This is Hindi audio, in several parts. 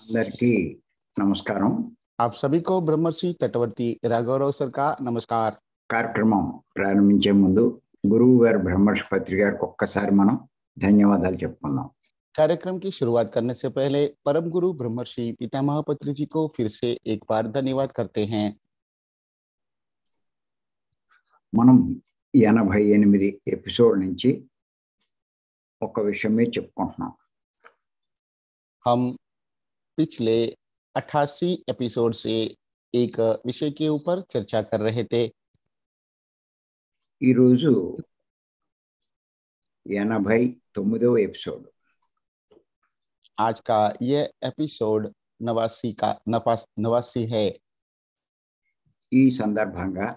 అందరికీ నమస్కారం. आप सभी को ब्रह्मर्षि तटवर्ती राघवराव सर का नमस्कार। కార్యక్రమం ప్రారంభించే ముందు గురువు గారు బ్రహ్మర్షి పత్రి గారికి ఒక్కసారి మనం ధన్యవాదాలు చెప్పుకుందాం. कार्यक्रम की शुरुआत करने से पहले परम गुरु ब्रह्मर्षि पितामह पत्री जी को फिर से एक बार धन्यवाद करते हैं। మనం 88 ఎపిసోడ్ నుంచి ఒక విషయమే చెప్పుకుంటున్నాం. हम पिछले 88 एपिसोड से एक विषय के ऊपर चर्चा कर रहे थे। ఈరోజు 89వ ఎపిసోడ్. आज का यह एपिसोड 89 है। ఈ సందర్భంగా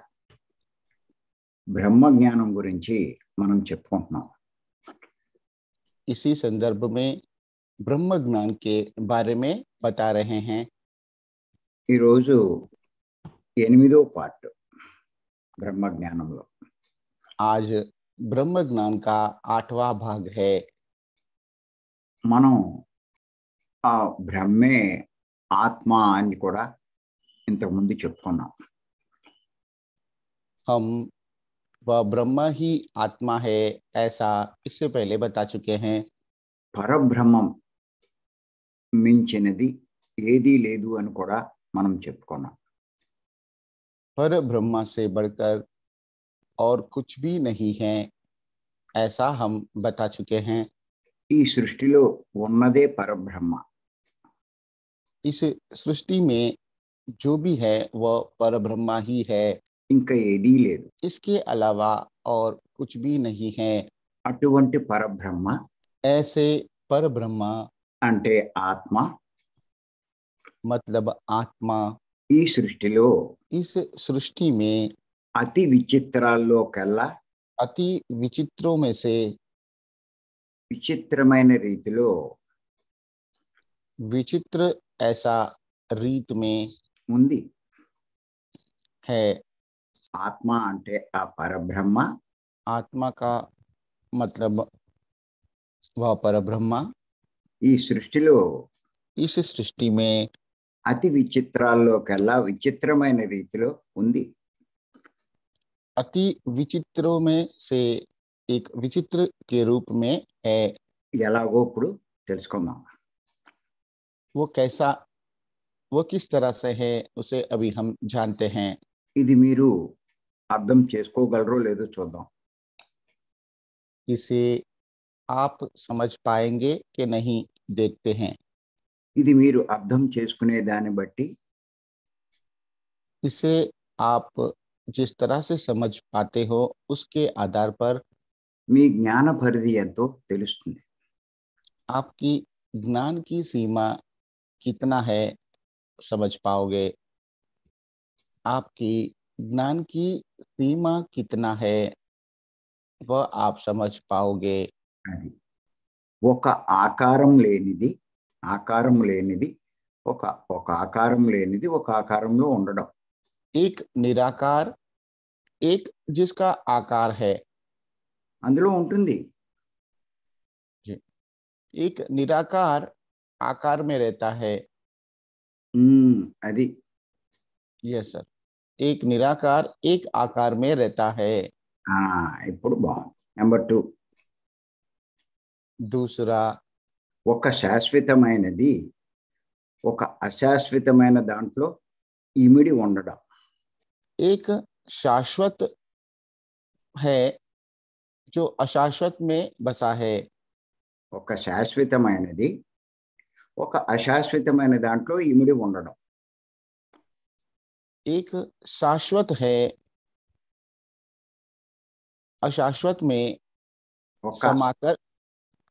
బ్రహ్మ జ్ఞానం గురించి మనం చెప్పుకుంటున్నాం. इसी संदर्भ में ब्रह्म ज्ञान के बारे में बता रहे हैं। ఈరోజు 8వ పార్ట్ బ్రహ్మ జ్ఞానంలో. आज ब्रह्म ज्ञान का 8वां भाग है। మనం ఆ బ్రహ్మే ఆత్మ అని కూడా ఇంతకుముందు చెప్పుకున్నాం. हम वह ब्रह्म ही आत्मा है ऐसा इससे पहले बता चुके हैं। పరబ్రహ్మం మించినది ఏదీ లేదు అని కూడా మనం చెప్పుకున్నాం. पर ब्रह्म से बढ़कर और कुछ भी नहीं है ऐसा हम बता चुके हैं। ఈ సృష్టిలో ఉన్నదే పరబ్రహ్మ. इस सृष्टि में जो भी है वह परब्रह्म ही है, ఇంకా ఏదీ లేదు. इसके अलावा और कुछ भी नहीं है। అటువంటి పరబ్రహ్మ ऐसे परब्रह्म అంటే ఆత్మ मतलब आत्मा ఈ సృష్టిలో इस सृष्टि में అతి విచిత్రాల్లోకెల్లా अति विचित्रों में से విచిత్రమైన రీతిలో विचित्र ऐसा रीत में ఉంది. है। ఆత్మ అంటే ఆ పరబ్రహ్మ, आत्मा का मतलब वह परब्रह्म ఈ సృష్టిలో इस सृष्टि में అతి విచిత్రాల్లోకెల్లా విచిత్రమైన రీతిలో ఉంది. अति विचित्रों में से एक विचित्र के रूप में है। ఎలాగో ఇప్పుడు తెలుసుకుందాం. वो कैसा, वो किस तरह से है उसे अभी हम जानते हैं। ఇది మీరు అర్థం చేసుకోగలరో లేదో చూద్దాం. इसे आप समझ पाएंगे कि नहीं देखते हैं। ఇది మీరు అర్థం చేసుకునే దాన్ని బట్టి इसे आप जिस तरह से समझ पाते हो उसके आधार पर మీ జ్ఞాన పరిధి ఎంతో తెలుస్తుంది. आपकी ज्ञान की सीमा कितना है समझ पाओगे। आपकी ज्ञान की सीमा कितना है वह आप समझ पाओगे। అది ఒక ఆకారం లేనిది ఒక ఆకారం లేనిది ఒక ఆకారంలో ఉండడం. एक निराकार, एक जिसका आकार है, అందులో ఉంటుంది. एक निराकार आकार में रहता है। అది यस सर, एक निराकार एक आकार में रहता है। ఇప్పుడు బాగుంది. నెంబర్ 2, दूसरा ఒక శాశ్వతమైనది ఒక అశాశ్వతమైన దాంట్లో ఇమిడి ఉండడం. एक शाश्वत है जो अशाश्वत में बसा है। ఒక శాశ్వతమైనది ఒక అశాశ్వతమైన దాంట్లో ఇమిడి ఉండడం. एक शाश्वत है अशाश्वत में ఒక समाकर,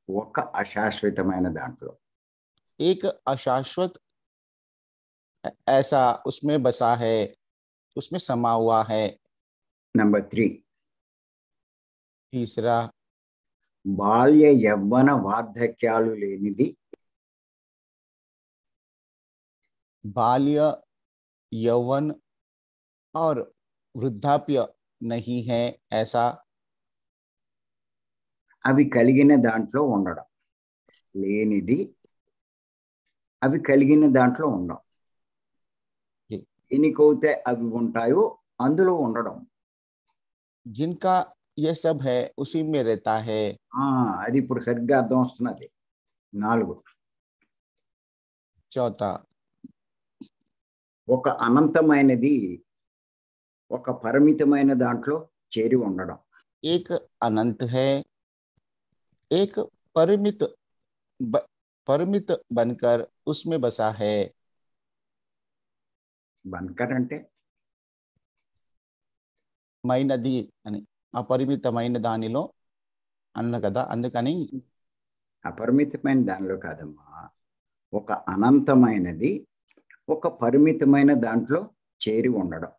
ఒక అశాశ్వతమైన దాంట్లో एक अशाश्वत ऐसा उसमें बसा है, उसमें समा हुआ है। నెంబర్ 3, तीसरा బాల్య యవ్వన వార్ధక్యాలు లేనిది बाल्य यौवन और वृद्धाप्य नहीं है ऐसा అవి కలిగిన దాంట్లో ఉండడం. లేనిది అవి కలిగిన దాంట్లో ఉండవు. जी। ఎన్నికైతే అవి ఉంటాయో అందులో ఉండడం. जिनका ये सब है उसी में रहता है। అది ఇప్పుడు సరిగ్గా అర్థం వస్తున్నది. 4 चौथा, ఒక అనంతమైనది ఒక పరిమితమైన దాంట్లో చేరి ఉండడం. एक अनंत है, एक परिमित परिमित बनकर उसमें बसा है। బన్కర్ అంటే మైనది అని, అపరిమితమైన దానిలో అన్న కదా, అందుకని అపరిమితమైన దానిలో కాదమ్మా, ఒక అనంతమైనది ఒక పరిమితమైన దాంట్లో చేరి ఉండడం.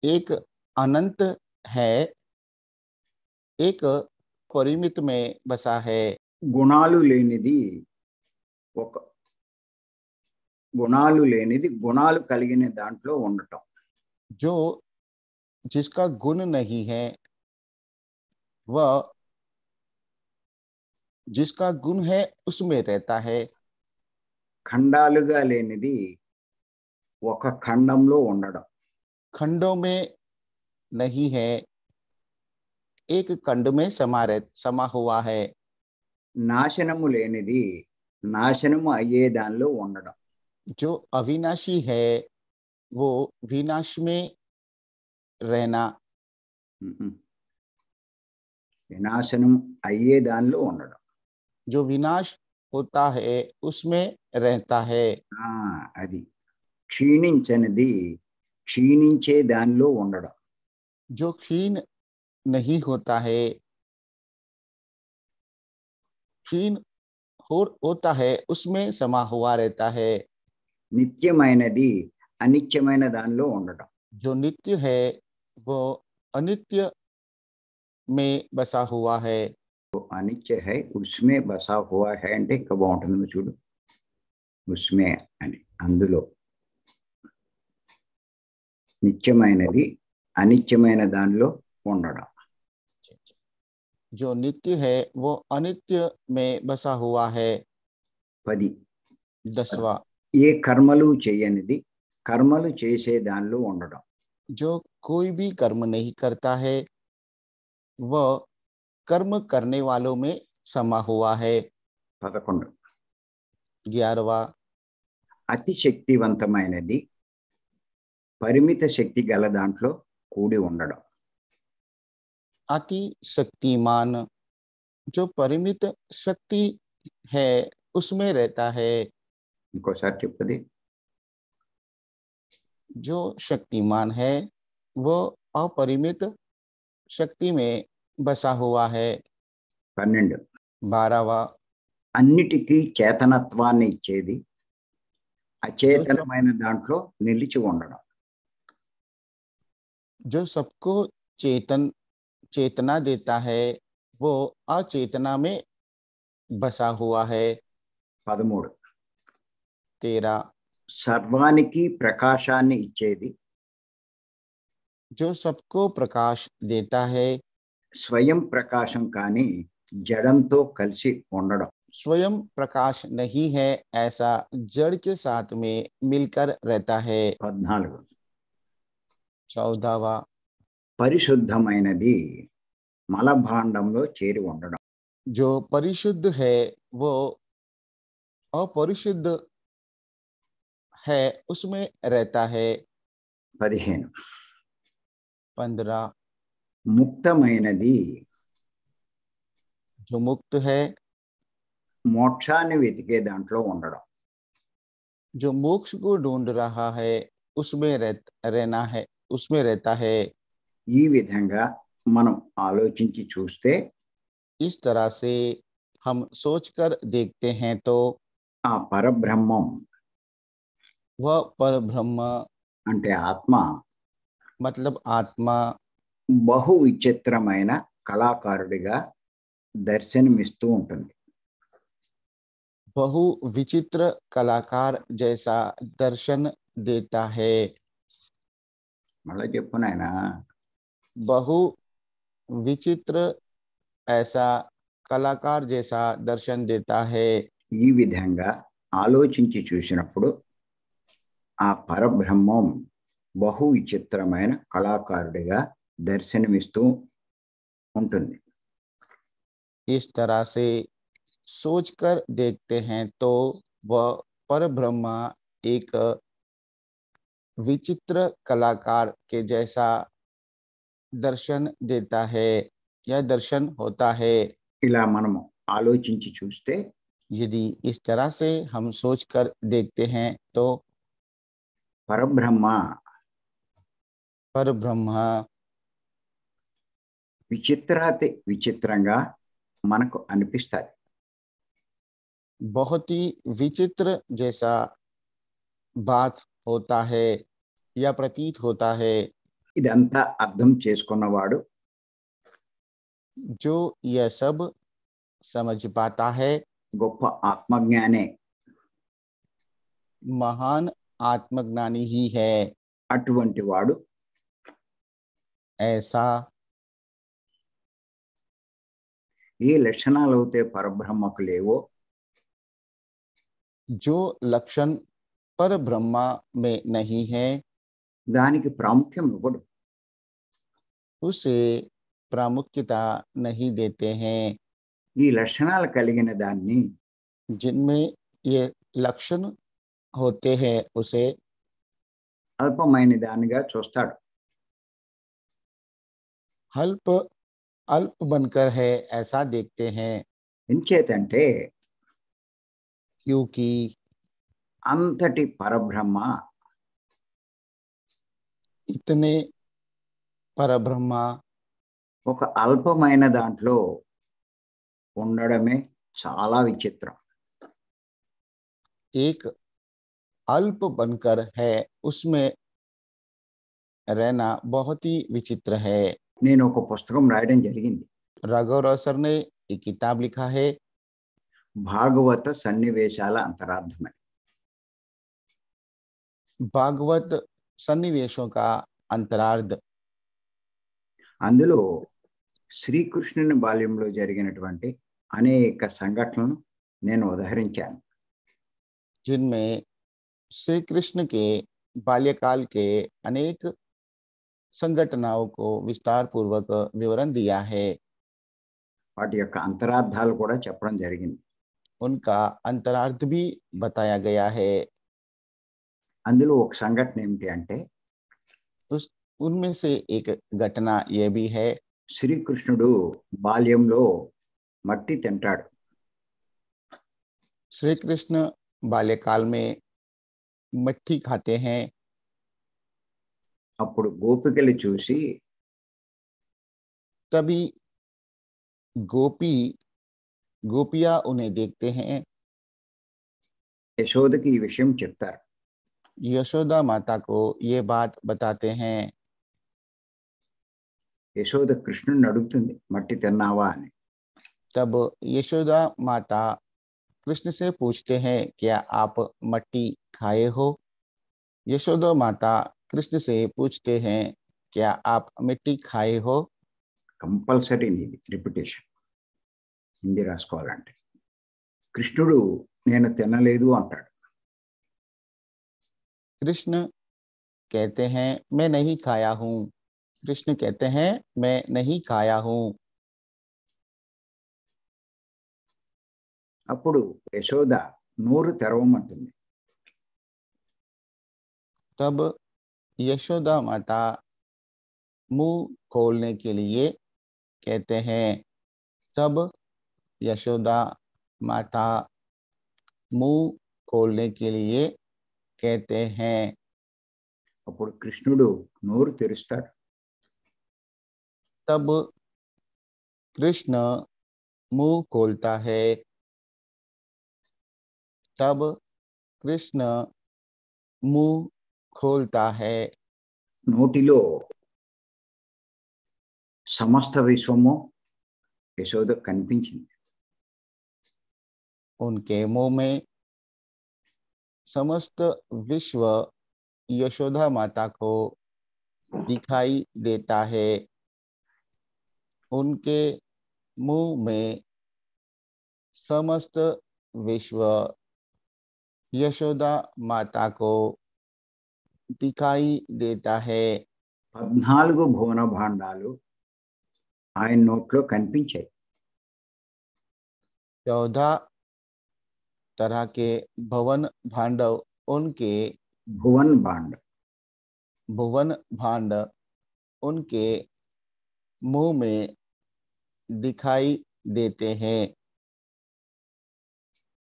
एक अनंत है, एक परिमित में बसा है। గుణాలు లేనిది ఒక గుణాలు కలిగిన దాంట్లో ఉండటం. जो जिसका गुण नहीं है वह जिसका गुण है उसमें रहता है। ఖండాలుగా లేనిది ఒక ఖండంలో ఉండడం. खंडों में नहीं है, एक खंड में समा हुआ है। నాశనము లేనిది నాశనము అయ్యే దానిలో ఉండడం. जो अविनाशी है वो विनाश में रहना। వినాశనం అయ్యే దానిలో ఉండడం. जो विनाश होता है उसमें रहता है। అది క్షీణించనిది క్షీణించే దానిలో ఉండడం. जो क्षीण नहीं होता है, क्षीण होता है उसमें समा हुआ रहता है। నిత్యమైనది అనిత్యమైన దానిలో ఉండడం. जो नित्य है वो अनित्य में बसा हुआ है। అనిత్య హై ఉస్మే బసా హువా హై అంటే ఇంకా బాగుంటుంది చూడు, ఉస్మే అని. అందులో నిత్యమైనది అనిత్యమైన దానిలో ఉండడం. जो नित्य है वो अनित्य में बसा हुआ है। 10 10वां, ఏ కర్మలు చేయనిది కర్మలు చేసే దానిలో ఉండడం. जो कोई भी कर्म नहीं करता है वह कर्म करने वालों में समा हुआ है। 11 11वां, అతి శక్తివంతమైనది పరిమిత శక్తి గల దాంట్లో కూడి ఉండడం. अति शक्तिमान जो परिमित शक्ति है उसमें रहता है। ఇంకోసారి చెప్పది. जो शक्तिमान है वो अपरिमित शक्ति में बसा हुआ है। 12 12वां, అన్నిటికీ చేతనత్వాన్ని ఇచ్చేది అచేతనమైన దాంట్లో నిలిచి ఉండడం. जो सबको चेतना देता है वो अचेतना में बसा हुआ है। 13 13, సర్వానికి ప్రకాశాన్ని ఇచ్చేది जो सबको प्रकाश देता है, స్వయం ప్రకాశం కానీ జడంతో కలిసి ఉండడం. स्वयं प्रकाश नहीं है ऐसा जड़ के साथ में मिलकर रहता है। 14 14वां, పరిశుద్ధమైనది మలభాండంలో చేరి ఉండడం. जो परिशुद्ध है वो अपरिशुद्ध है उसमें रहता है। 15 15, ముక్తమైనది जो मुक्त है, మోక్షాన్ని వెతికే దాంట్లో ఉండడం. जो मोक्ष को ढूंढ रहा है उसमें रहना है, उसमें रहता है। ఈ విధంగా మనం ఆలోచించి చూస్తే इस तरह से हम सोचकर देखते हैं तो ఆ పరబ్రహ్మం वह परब्रह्म అంటే ఆత్మ मतलब आत्मा బహు విచిత్రమైన కళాకారుడిగా దర్శనమిస్తూ ఉంటుంది. बहु विचित्र कलाकार जैसा दर्शन देता है। మళ్ళా చెప్పు నాయనా. बहु विचित्र ऐसा कलाकार जैसा दर्शन देता है। ఈ విధంగా ఆలోచించి చూసినప్పుడు ఆ పరబ్రహ్మం బహు విచిత్రమైన కళాకారుడిగా దర్శనమిస్తూ ఉంటుంది. इस तरह से सोचकर देखते हैं तो वह परब्रह्मा एक विचित्र कलाकार के जैसा दर्शन देता है या दर्शन होता है। ఇలా మనము ఆలోచించి చూస్తే यदि इस तरह से हम सोचकर देखते हैं तो పరబ్రహ్మ परब्रह्मा విచిత్రాతి విచిత్రంగా మనకు అనిపిస్తుంది. बहुत ही विचित्र जैसा बात होता है या प्रतीत होता है। ఇదంతా అర్థం చేసుకున్నవాడు जो यह सब समझ पाता है గొప్ప ఆత్మజ్ఞానే. महान आत्मज्ञानी ही है। అటువంటి వాడు ऐसा ఏ లక్షణాలు అయితే పరబ్రహ్మకు లేవో जो लक्षण पर ब्रह्मा में नहीं है దానికి ప్రాముఖ్యం ఇవ్వడు. उसे प्रामुख्यता नहीं देते हैं। ఈ లక్షణాలు కలిగిన దాన్ని जिनमें ये लक्षण होते हैं उसे అల్పమైన దానిగా చూస్తాడు. अल्प अल्प बनकर है ऐसा देखते हैं। ఎంచేతంటే क्योंकि అంతటి పరబ్రహ్మ इतने परब्रह्मा ఒక అల్పమైన దాంట్లో ఉండడమే చాలా విచిత్రం. एक अल्प बनकर है उसमें रहना बहुत ही विचित्र है। నేను ఒక పుస్తకం రాయడం జరిగింది, राघव राव सर ने एक किताब लिखा है భాగవత సన్నివేశాల అంతరార్థమని. भागवत सन्निवेशों का अंतरार्ध। అందులో శ్రీకృష్ణుని బాల్యంలో జరిగినటువంటి అనేక సంఘటనలను నేను ఉదహరించాను. जिनमें श्री कृष्ण के बाल्यकाल के अनेक संघटनाओं को विस्तार पूर्वक विवरण दिया है। వాటి యొక్క అంతరార్థాలు కూడా చెప్పడం జరిగింది. उनका अंतरार्थ भी बताया गया है। అందులో ఒక సంఘటన ఏమిటి అంటే उनमें से एक घटना यह भी है శ్రీకృష్ణుడు బాల్యంలో మట్టి తింటాడు. श्री कृष्ण बाल्यकाल में मट्टी खाते हैं। అప్పుడు గోపికలు చూసి तभी गोपियां उन्हें देखते हैं। యశోదకి ఈ విషయం చెప్తారు. यशोदा माता को ये बात बताते हैं। యశోద కృష్ణుడిని అడుగుతుంది, మట్టి తిన్నావా అని. तब यशोदा माता कृष्ण से पूछते हैं क्या आप मट्टी खाए हो। यशोदा माता कृष्ण से पूछते हैं क्या आप मिट्टी खाए हो। కంపల్సరీ ఇది రిపిటేషన్, హిందీ రాసుకోవాలంటే. కృష్ణుడు నేను తినలేదు అంటాడు. कृष्ण कहते हैं मैं नहीं खाया हूँ। कृष्ण कहते हैं मैं नहीं खाया हूँ। అప్పుడు యశోద నోరు తెరవమంటుంది. तब यशोदा माता मुंह खोलने के लिए कहते हैं। तब यशोदा माता मुंह खोलने के लिए कहते हैं। అప్పుడు కృష్ణుడు నోరు తెరుస్తాడు. तब कृष्ण मुंह खोलता है। तब कृष्ण मुंह खोलता है। నోటిలో సమస్త విశ్వము యశోద కనిపించింది. उनके मुंह में समस्त विश्व यशोदा माता को दिखाई देता है। उनके मुंह में समस्त विश्व यशोदा माता को दिखाई देता है। 14 భువన భాండాలు ఆయన నోట్లో కనిపించాయి. 14 तरह के भवन भांडव उनके భువన్ భాండ भुवन भांड उनके मुंह में दिखाई देते हैं।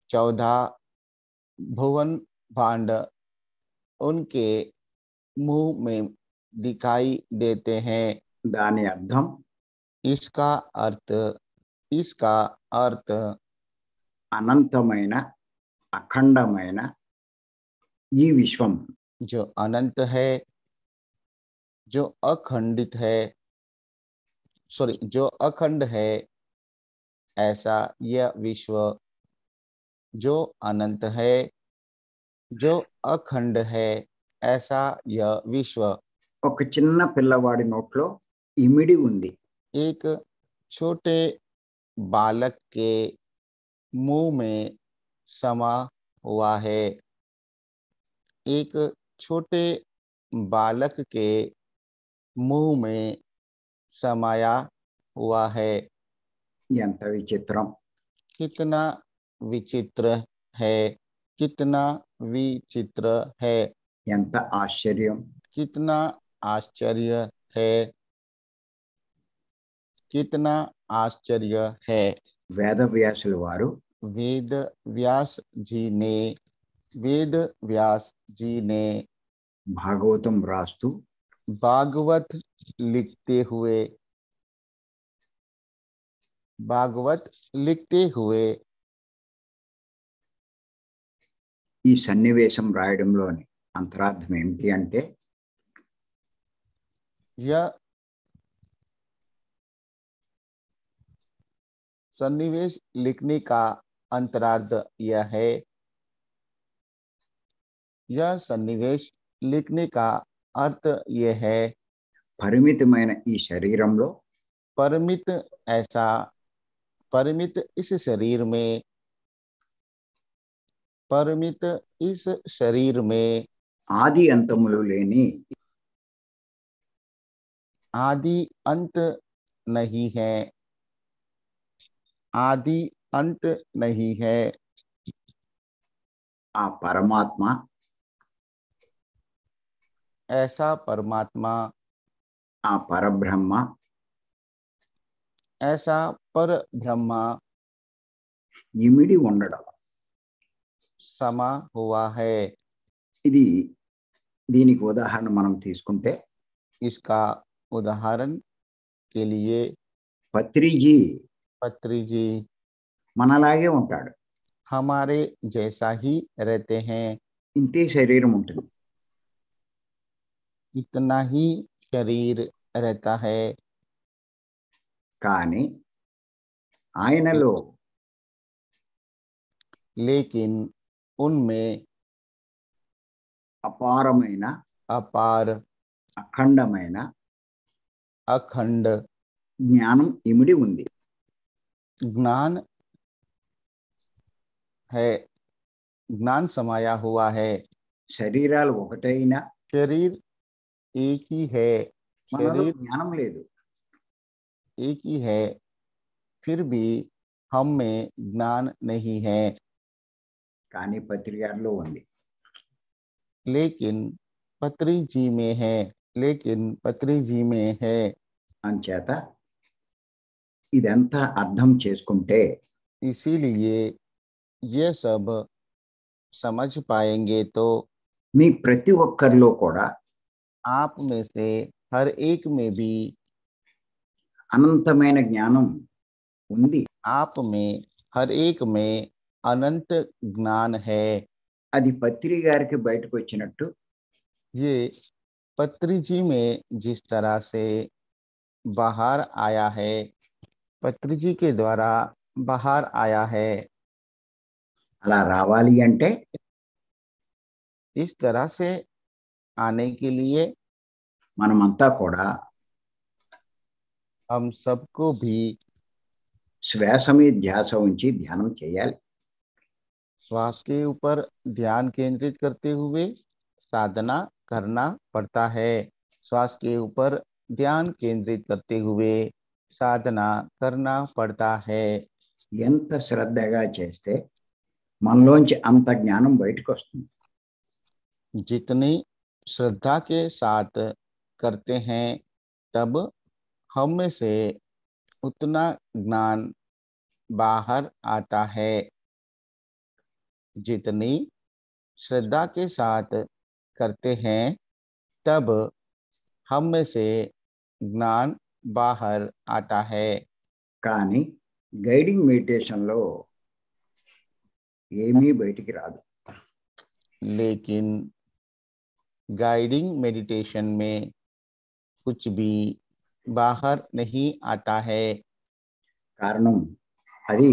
14 भुवन भांड उनके मुंह में दिखाई देते हैं। దాని అర్థం इसका अर्थ అనంతమైన అఖండమైన ఈ విశ్వం जो अनंत है, जो अखंडित है, जो अखंड है, ऐसा यह विश्व, जो अनंत है, जो अखंड है, ऐसा यह विश्व ఒక చిన్న పిల్లవాడి నోట్లో ఇమిడి ఉంది. एक छोटे बालक के मुंह में समा हुआ है। एक छोटे बालक के मुंह में समाया हुआ है। ఎంత విచిత్రం! कितना विचित्र है, कितना विचित्र है, ఎంత ఆశ్చర్యం! कितना आश्चर्य है, कितना आश्चर्य है। వేదవ్యాసుల వారు वेद व्यास जी ने భాగవతం రాస్తూ भागवत लिखते हुए ఈ సన్నివేశం రాయడంలోని అంతరార్థం ఏమిటి అంటే यह सन्निवेश लिखने का अंतरार्थ यह है, यह सन्निवेश लिखने का अर्थ यह है, పరిమితమైన ఈ శరీరంలో परिमित इस शरीर में ఆది అంతములు లేని आदि अंत नहीं है, आदि अंत नहीं है। ఆ పరమాత్మ ऐसा परमात्मा, ఆ పరబ్రహ్మ ऐसा पर ब्रह्म ఇమిడి ఉండడం. समा हुआ है। దీనికి ఉదాహరణ మనం తీసుకుంటే इसका उदाहरण के लिए పత్రి जी మనలాగే ఉంటాడు. हमारे जैसा ही रहते हैं। ఇంతే శరీరం ఉంటుంది. इतना ही शरीर रहता है। కానీ ఆయనలో लेकिन उनमें అపారమైన अपार అఖండమైన अखंड జ్ఞానం ఇమిడి ఉంది. ज्ञान है, ज्ञान समाया हुआ है। శరీరాలు ఒకటైనా शरीर एक ही है, మనలో शरीर జ్ఞానం లేదు. एक ही है, फिर भी हम में ज्ञान नहीं है। కానీ పత్రి గారిలో ఉంది. लेकिन पत्री जी में है। అంచేత ఇదంతా అర్థం చేసుకుంటే इसीलिए ये सब समझ पाएंगे तो మీ ప్రతి ఒక్కరిలో కూడా आप में से हर एक में भी అనంతమైన జ్ఞానం ఉంది. आप में हर एक में अनंत ज्ञान है। అది పత్రి గారికి బయటకు వచ్చినట్టు ये पत्री जी में जिस तरह से बाहर आया है, पत्री जी के द्वारा बाहर आया है, అలా రావాలి అంటే इस तरह से आने के लिए మనమంతా కూడా हम सबको भी శ్వాస మీద ధ్యాస ఉంచి ధ్యానం చేయాలి. श्वास के ऊपर ध्यान केंद्रित करते हुए साधना करना पड़ता है। श्वास के ऊपर ध्यान केंद्रित करते हुए साधना करना पड़ता है। ఎంత శ్రద్ధగా చేస్తే మనలోంచి అంత జ్ఞానం బయటకు వస్తుంది. जितनी श्रद्धा के साथ करते हैं तब हम में से उतना ज्ञान बाहर आता है। जितनी श्रद्धा के साथ करते हैं तब हम में से ज्ञान बाहर आता है। కానీ గైడింగ్ మెడిటేషన్లో ఏమీ బయటికి రాదు. लेकिन गाइडिंग मेडिटेशन में कुछ भी बाहर नहीं आता है। కారణం అది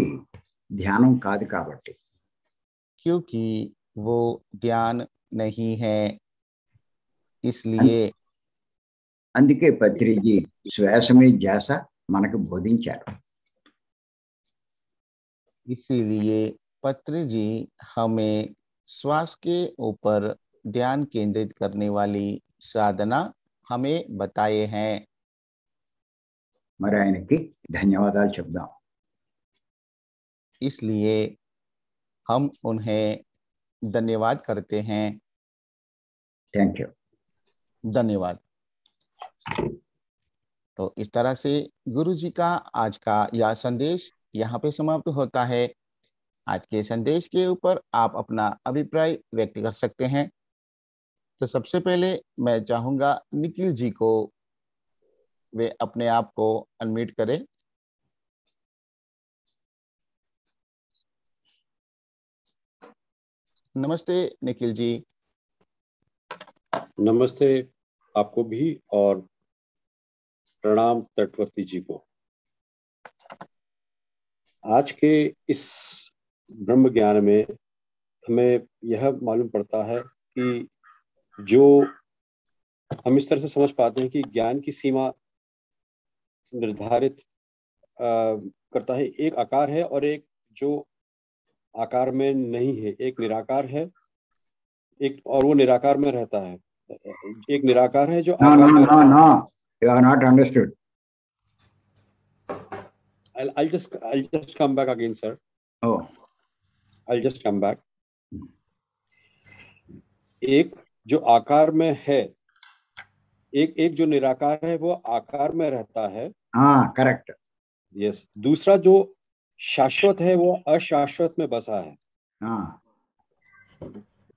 ధ్యానం కాదు కాబట్టి. क्योंकि वो ध्यान नहीं है, इसलिए అందుకే పత్రిజీ శ్వాసమే ధ్యాస మనకు బోధించారు. इसीलिए पत्री जी हमें श्वास के ऊपर ध्यान केंद्रित करने वाली साधना हमें बताए हैं। మరి ఆయనకి ధన్యవాదాలు చెప్దాం. इसलिए हम उन्हें धन्यवाद करते हैं। Thank you. धन्यवाद। तो इस तरह से गुरु जी का आज का यह संदेश यहाँ पे समाप्त होता है। आज के संदेश के ऊपर आप अपना अभिप्राय व्यक्त कर सकते हैं। तो सबसे पहले मैं चाहूंगा निखिल जी को वे अपने आप को अनम्यूट करें। नमस्ते निखिल जी। नमस्ते आपको भी और प्रणाम तटवर्ती जी को। आज के इस ब्रह्म ज्ञान में हमें यह मालूम पड़ता है कि जो हम इस तरह से समझ पाते हैं कि ज्ञान की सीमा निर्धारित करता है। एक आकार है और एक जो आकार में नहीं है, एक निराकार है, एक और वो निराकार में रहता है। एक निराकार है जो आकार में रहता है। No, you are not understood. I'll just come back again, sir. Oh. I'll just come back. एक जो आकार में है, एक जो निराकार है वो आकार में रहता है। हाँ, करेक्ट. यस। दूसरा जो शाश्वत है वो अशाश्वत में बसा है। हाँ.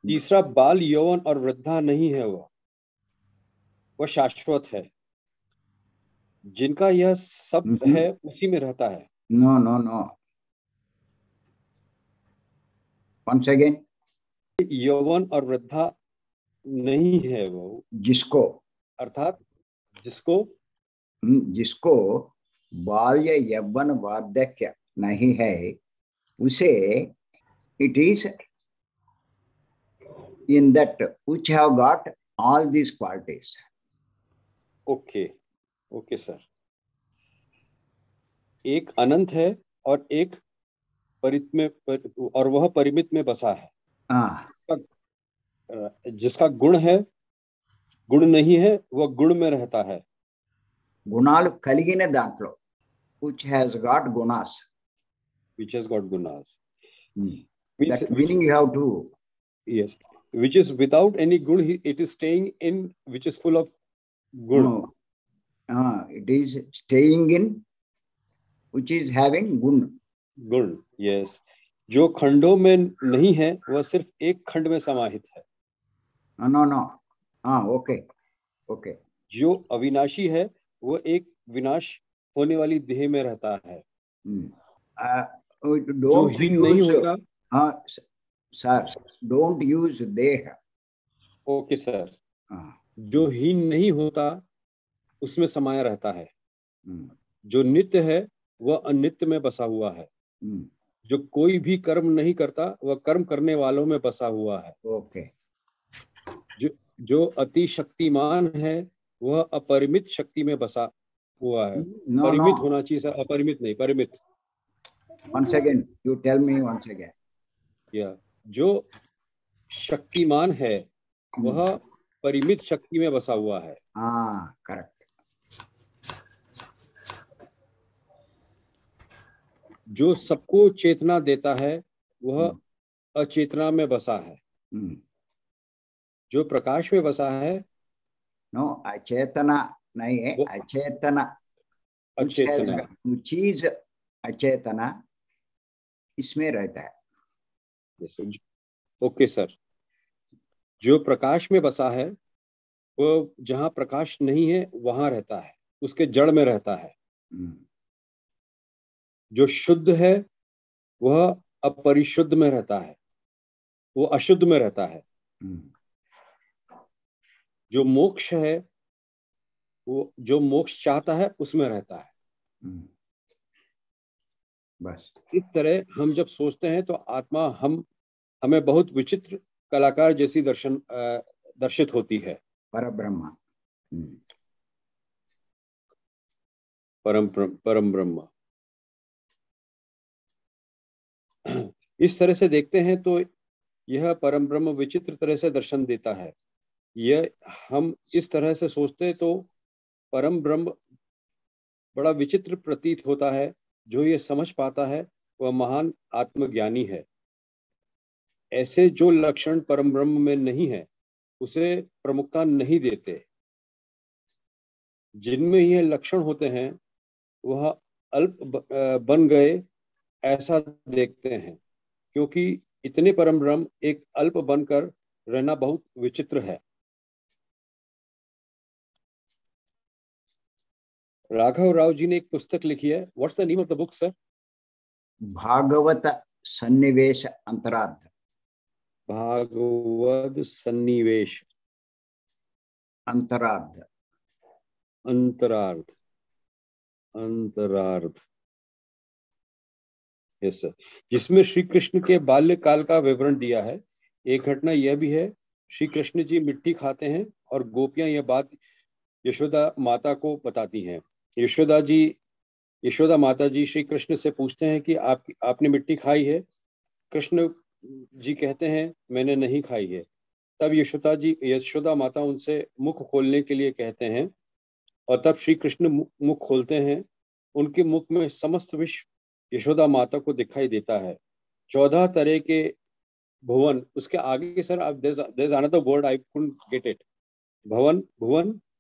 तीसरा बाल यौवन और वृद्धा नहीं है, वो शाश्वत है। जिनका यह सब है उसी में रहता है। No. Once again. यौवन और वृद्धा नहीं है वो। जिसको अर्थात जिसको बाल्य यौवन वार्धक्य नहीं है उसे it is in that which have got all these qualities. Okay sir. एक अनंत है और एक और वह परिमित में बसा है। जिसका गुण है, गुण नहीं है, वह गुण में रहता है। गुणालु कलिगिन दांట్లో which has got gunas. That meaning you have to. Yes. Which is without any gun, it is staying in, which is full of gun. No. It is staying in which is having gun. Yes. जो खंडों में नहीं है वह सिर्फ एक खंड में समाहित है। No. Okay. जो अविनाशी है वह एक विनाश होने वाली देह में रहता है। जो हीन नहीं होता। सर, don't use देह। Okay sir. जो हीन नहीं होता उसमें समाया रहता है। जो नित्य है वह अनित्य में बसा हुआ है। जो कोई भी कर्म नहीं करता वह कर्म करने वालों में बसा हुआ है। ओके। जो अति शक्तिमान है वह अपरिमित शक्ति में बसा हुआ है। परिमित होना चाहिए सर, अपरिमित नहीं, परिमित। Once again, you tell me once again. Yeah. जो शक्तिमान है वह परिमित शक्ति में बसा हुआ है। हाँ, करेक्ट। जो सबको चेतना देता है वह अचेतना में बसा है। जो प्रकाश में बसा है, नो, अचेतना नहीं है, अचेतना। अचेतना, चीज अचेतना इसमें रहता है। Okay sir. जो प्रकाश में बसा है वो जहाँ प्रकाश नहीं है वहां रहता है, उसके जड़ में रहता है। जो शुद्ध है वह अपरिशुद्ध में रहता है, वो अशुद्ध में रहता है। जो मोक्ष है वो जो मोक्ष चाहता है उसमें रहता है। बस इस तरह हम जब सोचते हैं तो आत्मा हमें बहुत विचित्र कलाकार जैसी दर्शित होती है। परब्रह्म, परम ब्रह्म। इस तरह से देखते हैं तो यह परम ब्रह्म विचित्र तरह से दर्शन देता है। यह हम इस तरह से सोचते तो परम ब्रह्म बड़ा विचित्र प्रतीत होता है। जो ये समझ पाता है वह महान आत्मज्ञानी है। ऐसे जो लक्षण परम ब्रह्म में नहीं है उसे प्रमुखता नहीं देते। जिनमें ये लक्षण होते हैं वह अल्प बन गए ऐसा देखते हैं, क्योंकि इतने परम ब्रह्म एक अल्प बनकर रहना बहुत विचित्र है। राघव राव जी ने एक पुस्तक लिखी है। What's the name of the book sir? Bhagwat Sannivesh Antarardh. Bhagwat Sannivesh Antarardh. Antarardh, Antarardh, yes sir. जिसमें श्री कृष्ण के बाल्यकाल का विवरण दिया है। एक घटना यह भी है, श्री कृष्ण जी मिट्टी खाते हैं और गोपियां यह बात यशोदा माता को बताती हैं। यशोदा माता जी श्री कृष्ण से पूछते हैं कि आपने मिट्टी खाई है? कृष्ण जी कहते हैं मैंने नहीं खाई है। तब यशोदा माता उनसे मुख खोलने के लिए कहते हैं और तब श्री कृष्ण मुख खोलते हैं। उनके मुख में समस्त विश्व यशोदा माता को दिखाई देता है। 14 तरह के भुवन, उसके आगे सर आप there is another word I couldn't get it. Bhuvan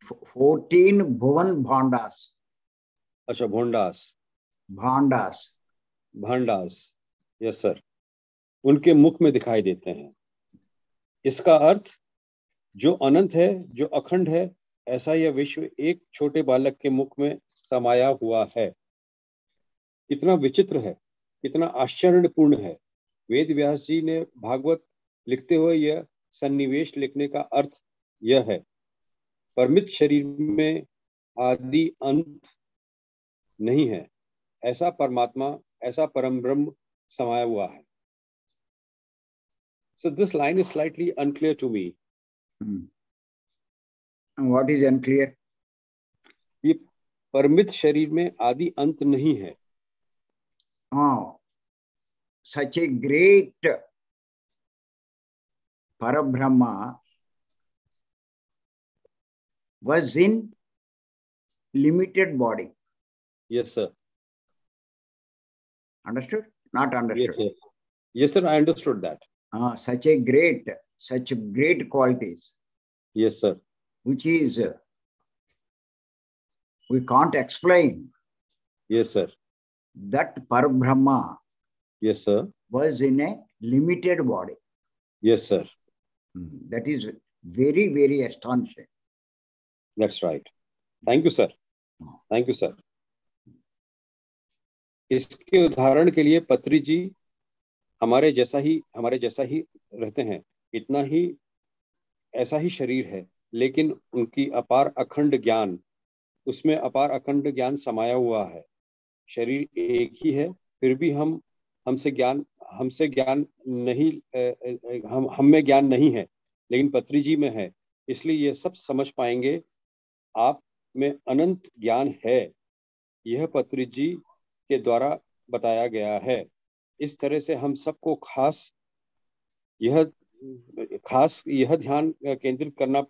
14 Bhuvan Bhandas. अच्छा, भांडास यस सर, उनके मुख में दिखाई देते हैं। इसका अर्थ जो अनंत है, जो अखंड है, ऐसा यह विश्व एक छोटे बालक के मुख में समाया हुआ है। कितना विचित्र है, कितना आश्चर्यपूर्ण है। वेद व्यास जी ने भागवत लिखते हुए यह सन्निवेश लिखने का अर्थ यह है, परमित शरीर में आदि अंत नहीं है, ऐसा परमात्मा, ऐसा परम ब्रह्म समाया हुआ है। So this line is slightly unclear to me. What is unclear? ये परमित शरीर में आदि अंत नहीं है। Such a great Parabrahma was in limited body. Yes, sir. Understood? Not understood? Yes, sir. Yes, sir, I understood that. Such great qualities. Yes, sir. Which is, we can't explain. Yes, sir. That Parabrahma, yes, sir, was in a limited body. Yes, sir. That is very, very astonishing. That's right. Thank you, sir. Thank you, sir. इसके उदाहरण के लिए पत्री जी हमारे जैसा ही रहते हैं। इतना ही ऐसा ही शरीर है, लेकिन उनकी अपार अखंड ज्ञान, उसमें अपार अखंड ज्ञान समाया हुआ है। शरीर एक ही है, फिर भी हमसे ज्ञान नहीं, हम में ज्ञान नहीं है, लेकिन पत्री जी में है। इसलिए ये सब समझ पाएंगे। आप में अनंत ज्ञान है, यह पत्री जी के द्वारा बताया गया है। इस तरह से हम सबको खास यह खास यह ध्यान केंद्रित करना,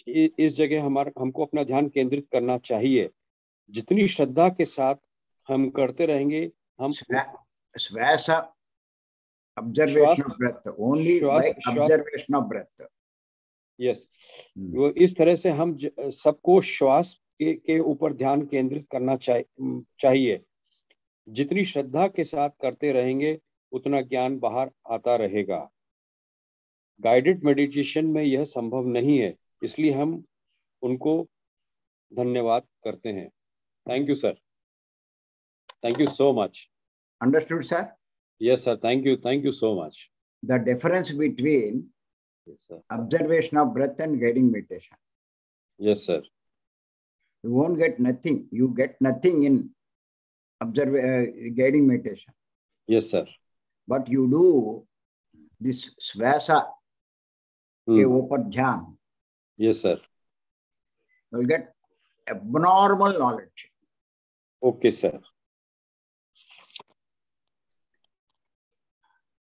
इस जगह हमको अपना ध्यान केंद्रित करना चाहिए। जितनी श्रद्धा के साथ हम करते रहेंगे, हम श्वास observation of breath, only by observation of breath. Yes, वो इस तरह से हम सबको श्वास के ऊपर ध्यान केंद्रित करना चाहिए। जितनी श्रद्धा के साथ करते रहेंगे उतना ज्ञान बाहर आता रहेगा। गाइडेड मेडिटेशन में यह संभव नहीं है, इसलिए हम उनको धन्यवाद करते हैं। Thank you sir, thank you so much. Understood, sir? Yes, sir. Thank you so much. The difference between observation of breath and guiding meditation. Yes, sir. You won't get nothing. You get nothing in guiding meditation. Yes, sir. But you do this swasa ke upar dhyan. Yes, sir. You will get abnormal knowledge. Okay, sir.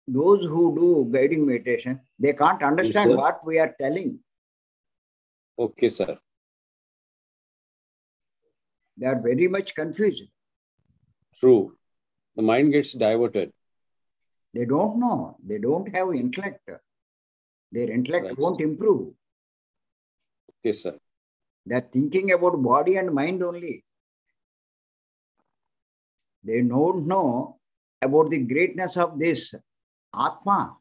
Those who do guiding meditation, they can't understand what we are telling. Okay, sir. They are very much confused. True. The mind gets diverted. They don't know. They don't have intellect. Their intellect won't improve. Okay, sir. They are thinking about body and mind only. They don't know about the greatness of this Atma,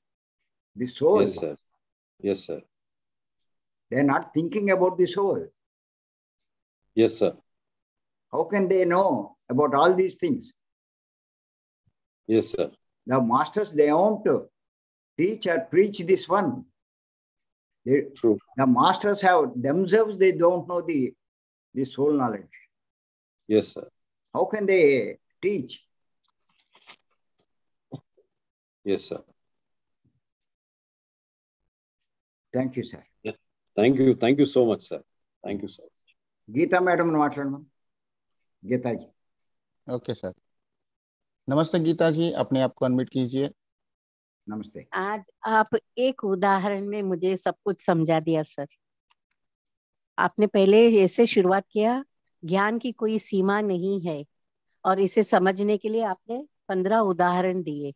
the soul. Yes, sir. Yes, sir. They are not thinking about the soul. Yes, sir. How can they know about all these things? Yes, sir. The masters, they won't teach or preach this one. True. The masters have themselves, they don't know the soul knowledge. Yes, sir. How can they teach? Yes, sir. Thank you, sir. Yeah. Thank you so much, sir. Thank you so much. Geeta madam, Geeta ji. Okay sir. नमस्ते गीता जी, अपने आप को अनम्यूट कीजिए। नमस्ते। आज आप एक उदाहरण में मुझे सब कुछ समझा दिया सर। आपने पहले ऐसे शुरुआत किया, ज्ञान की कोई सीमा नहीं है, और इसे समझने के लिए आपने 15 उदाहरण दिए,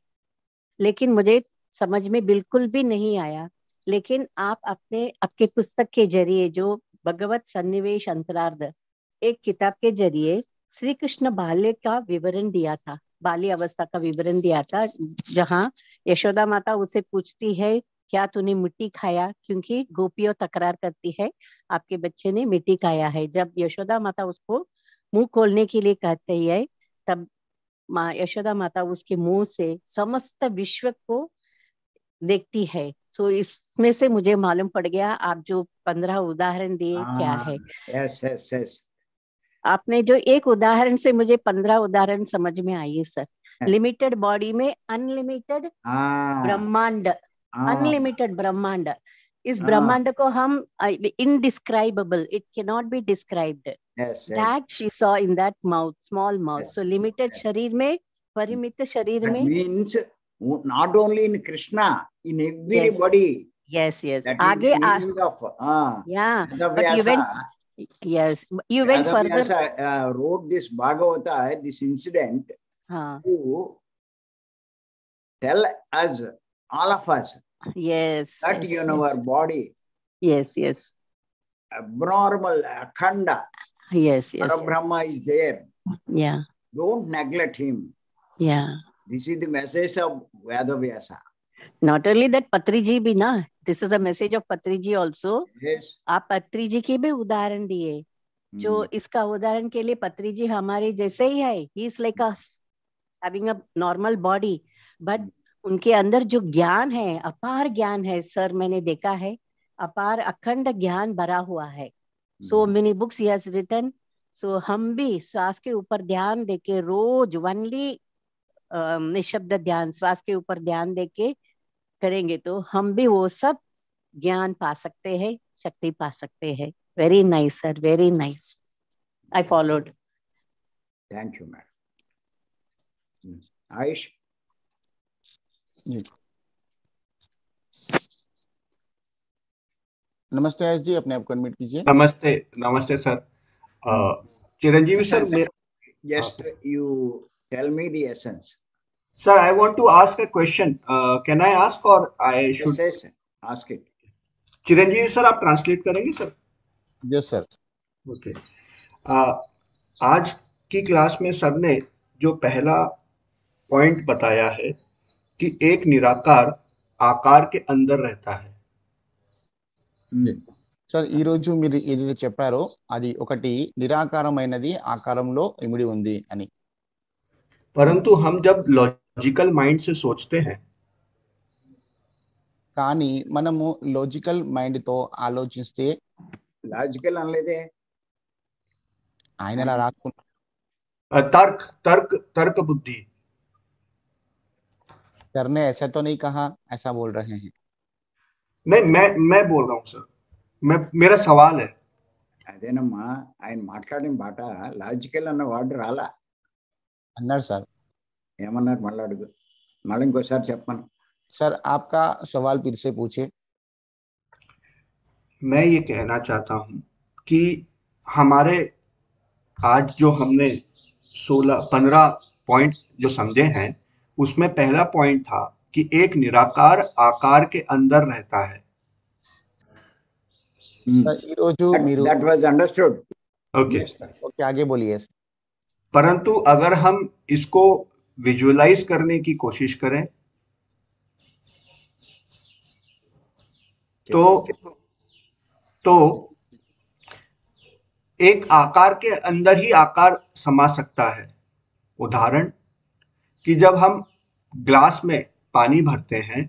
लेकिन मुझे समझ में बिल्कुल भी नहीं आया। लेकिन आप आपके पुस्तक के जरिए, जो भगवत सन्निवेश अंतरार्ध, एक किताब के जरिए श्री कृष्ण बाल्य का विवरण दिया था, बाल्य अवस्था का विवरण दिया था, जहाँ यशोदा माता उसे पूछती है, क्या तूने मिट्टी खाया? क्योंकि गोपियों तकरार करती है, आपके बच्चे ने मिट्टी खाया है। जब यशोदा माता उसको मुंह खोलने के लिए कहती है, तब यशोदा माता उसके मुंह से समस्त विश्व को देखती है। सो इसमें से मुझे मालूम पड़ गया आप जो 15 उदाहरण दिए क्या है। yes. आपने जो एक उदाहरण से मुझे 15 उदाहरण समझ में आई सर। लिमिटेड बॉडी में अनलिमिटेड ब्रह्मांड, अनलिमिटेड ब्रह्मांड। इस ब्रह्मांड को हम indescribable, it can not be described, that she saw in that mouth, small mouth. So limited शरीर में, परिमित शरीर में, means not only in Krishna, in everybody. Yes. That आगे is the meaning of yeah, but you went further. Wrote this Bhagavata, this incident, to tell us, all of us, that in our body, abnormal, akhanda, Parabrahma is there. Yeah. Don't neglect him. Yeah. This is the message of Vedavyasa. Not only that, Patri ji bhi na, this is a message of Patri ji also. Yes. आप पत्री जी की भी उदाहरण दिए, जो इसका उदाहरण के लिए पत्री जी हमारे जैसे ही है। He is like us, having a normal body, but उनके अंदर जो ज्ञान है, अपार ज्ञान है सर, मैंने देखा है, अपार अखंड ज्ञान भरा हुआ है। So many books he has written. So हम भी श्वास के ऊपर ध्यान देके रोज only निशब्द ध्यान, श्वास के ऊपर ध्यान देके करेंगे तो हम भी वो सब ज्ञान पा सकते हैं, शक्ति पा सकते हैं। Very nice sir, very nice, I followed. Thank you madam. Ayush. नमस्ते आयुष जी, अपने आप को अनम्यूट कीजिए। नमस्ते, नमस्ते sir. Chiranjeevi sir, just you tell me the essence. Sir, I want to ask a question. Can I ask or I should? Yes, ask it. Chiranjeevi sir, आप ट्रांसलेट करेंगे सर? Yes sir. ओके। आज की क्लास में सर ने जो पहला पॉइंट बताया है कि एक निराकार आकार के अंदर रहता है। సార్ ఈ రోజు మీరు ఏదైతే చెప్పారో అది ఒకటి నిరాకారమైనది ఆకారంలో ఇమిడి ఉంది అని। परंतु हम जब लॉजिकल माइंड से सोचते हैं, కానీ మనము లాజికల్ మైండ్ తో ఆలోచిస్తే, లాజికల్ అనలేదే ఆయన అలా రాసుకున్నారు, तर्क तर्क तर्क बुद्धि। सर ने ऐसा तो नहीं कहा, ऐसा बोल रहे हैं। नहीं, मैं बोल रहा हूँ सर, मेरा सवाल है। అదేనమ్మా, ఆయన మాట్లాడిన మాట లాజికల్ అన్న వర్డ్ రాలా అన్నారు సార్। ఏమన్నారు మళ్ళీ అడుగు, మళ్ళీ ఇంకోసారి చెప్పను। सर आपका सवाल फिर से पूछे। मैं ये कहना चाहता हूँ कि हमारे आज जो हमने 15 पॉइंट जो समझे हैं, उसमें पहला पॉइंट था कि एक निराकार आकार के अंदर रहता है। That was understood. ओके, आगे बोलिए। परंतु अगर हम इसको विजुअलाइज करने की कोशिश करें तो एक आकार के अंदर ही आकार समा सकता है। उदाहरण कि जब हम ग्लास में पानी भरते हैं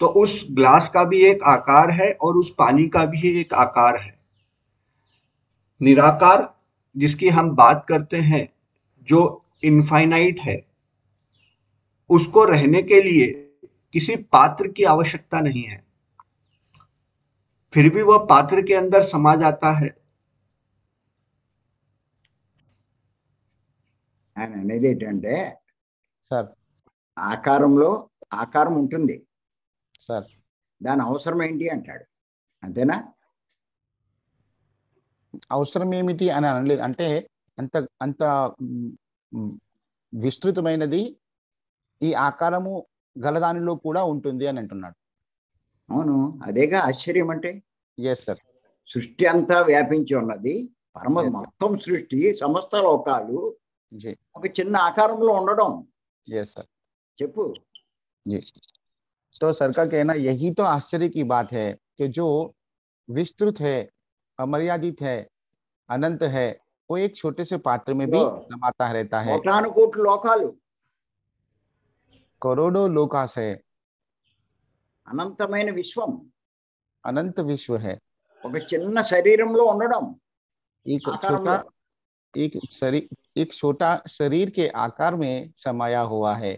तो उस ग्लास का भी एक आकार है और उस पानी का भी एक आकार है। निराकार जिसकी हम बात करते हैं, जो इनफाइनाइट है, उसको रहने के लिए किसी पात्र की आवश्यकता नहीं है, फिर भी वह पात्र के अंदर समा जाता है। ఆయన అనేది ఏంటంటే సార్ ఆకారంలో ఆకారం ఉంటుంది సార్, దాని అవసరం ఏంటి అంటాడు, అంతేనా? అవసరం ఏమిటి అని అనలేదు, అంటే అంత అంత విస్తృతమైనది ఈ ఆకారము గలదానిలో కూడా ఉంటుంది అని అంటున్నాడు। అవును, అదేగా ఆశ్చర్యం అంటే। ఎస్ సార్, సృష్టి అంతా వ్యాపించి ఉన్నది, పరమ మొత్తం సృష్టి సమస్త లోకాలు ఒక చిన్న ఆకారంలో ఉండడం। यस सर, చెప్పు। जी, तो सर का कहना यही तो आश्चर्य की बात है कि जो विस्तृत है, अमर्यादित है, अनंत है, वो एक छोटे से पात्र में भी समाता रहता है। కోటానుకోట్ల లోకాలు, करोड़ों लोकास है, అనంతమైన విశ్వం, अनंत विश्व है, ఒక చిన్న శరీరంలో ఉండడం, एक छोटा शरीर के आकार में समाया हुआ है।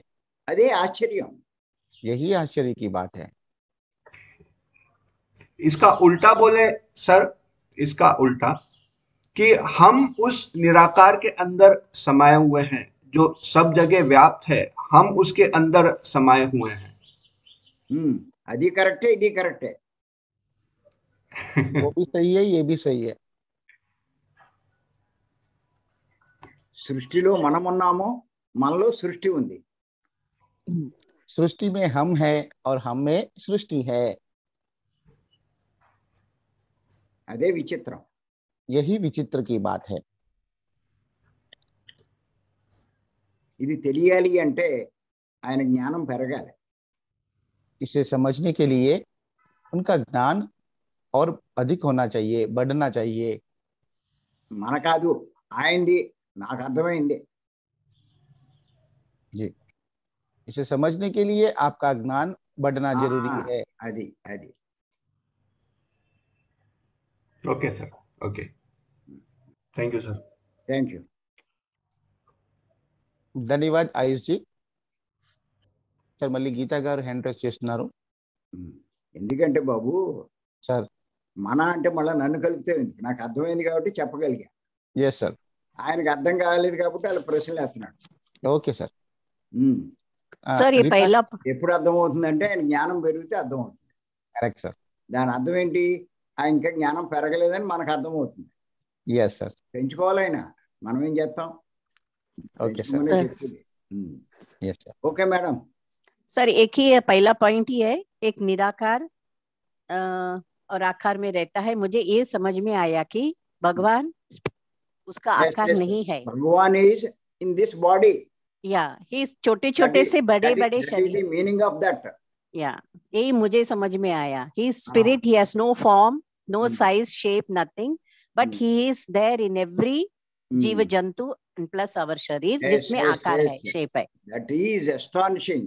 अदे आश्चर्य, यही आश्चर्य की बात है। इसका उल्टा बोले सर, इसका उल्टा कि हम उस निराकार के अंदर समाये हुए हैं, जो सब जगह व्याप्त है, हम उसके अंदर समाये हुए हैं। अदी करेक्ट है, इदी करेक्ट है। वो भी सही है, ये भी सही है। సృష్టిలో మనం ఉన్నామో, మనలో సృష్టి ఉంది। सृष्टि में हम है और हम में सृष्टि है। అదే విచిత్రం, यही विचित्र की बात है। ఇది తెలియాలి అంటే ఆయన జ్ఞానం పెరగాలి। इसे समझने के लिए उनका ज्ञान और अधिक होना चाहिए, बढ़ना चाहिए। మన కాదు, ఆయనది, నాకు అర్థమైంది। जी, इसे समझने के लिए आपका ज्ञान बढ़ना जरूरी है। అది అది okay sir, okay, thank you sir. Thank you, ధన్యవాद ఆయుష్ జీ। సార్ మళ్ళీ గీతా గారు హ్యాండ్ రైజ్ చేస్తున్నారు। ఎందుకంటే బాబు సార్, మన అంటే మళ్ళీ నన్ను కలిపితే నాకు అర్థమైంది కాబట్టి చెప్పగలిగా। ఎస్ సార్, ఆయనకు అర్థం కాలేదు కాబట్టి వాళ్ళు ప్రశ్నలు వేస్తున్నాడు। Okay sir. సార్ ఎప్పుడు అర్థమవుతుందంటే ఆయన జ్ఞానం పెరిగితే అర్థమవుతుంది। Correct sir. దాని అర్థం ఏంటి, ఇంకా జ్ఞానం పెరగలేదని మనకు అర్థమవుతుంది. yes sir పెంచుకోవాలైనా మనం ఏం చేస్తాం? okay sir yes sir okay madam. Sir एक ही पहला पॉइंट ही है, एक निराकार और आकार में रहता है. मुझे ये समझ में आया कि भगवान उसका आकार नहीं है. भगवान इज इन दिस बॉडी. या ही छोटे छोटे से बड़े बड़े शरीर. Meaning of that. या यही मुझे समझ में आया. He spirit, he has no form, no size, shape, nothing, but he is there in every जीव जंतु प्लस अवर शरीर, जिसमें आकार है, शेप है. That is astonishing.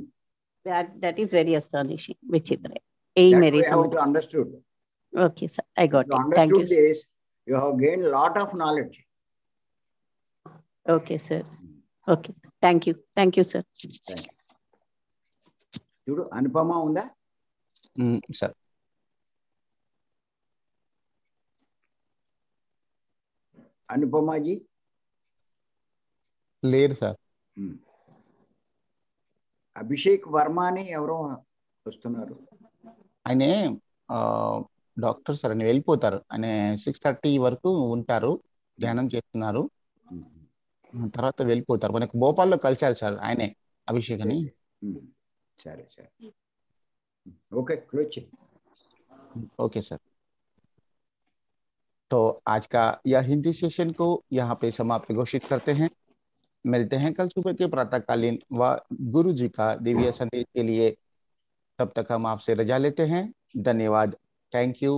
That is very astonishing. विचित्र है. यही मेरी समझ. Understood. Okay sir, I got it. Thank you. This, you have gained lot of knowledge. Okay sir. Okay. Thank you sir. Thank you. చూడు అనుపమ ఉందా? సార్ అనుపమాజీ లేరు సార్. అభిషేక్ వర్మ అని ఎవరో వస్తున్నారు. ఆయన డాక్టర్ సార్, అని వెళ్ళిపోతారు. ఆయన 6:30 వరకు ఉంటారు, ధ్యానం చేస్తున్నారు, తర్వాత వెళ్ళిపోతారు. మనకు భోపాల్లో కలిసారు సార్ ఆయనే, అభిషేక్ అని. సరే సరే ओके क्लोज. ओके सर, तो आज का यह हिंदी सेशन को यहाँ पे समाप्त घोषित करते हैं. मिलते हैं कल सुबह के प्रातःकालीन व गुरु जी का दिव्य संदेश के लिए. तब तक हम आपसे रजा लेते हैं. धन्यवाद. Thank you.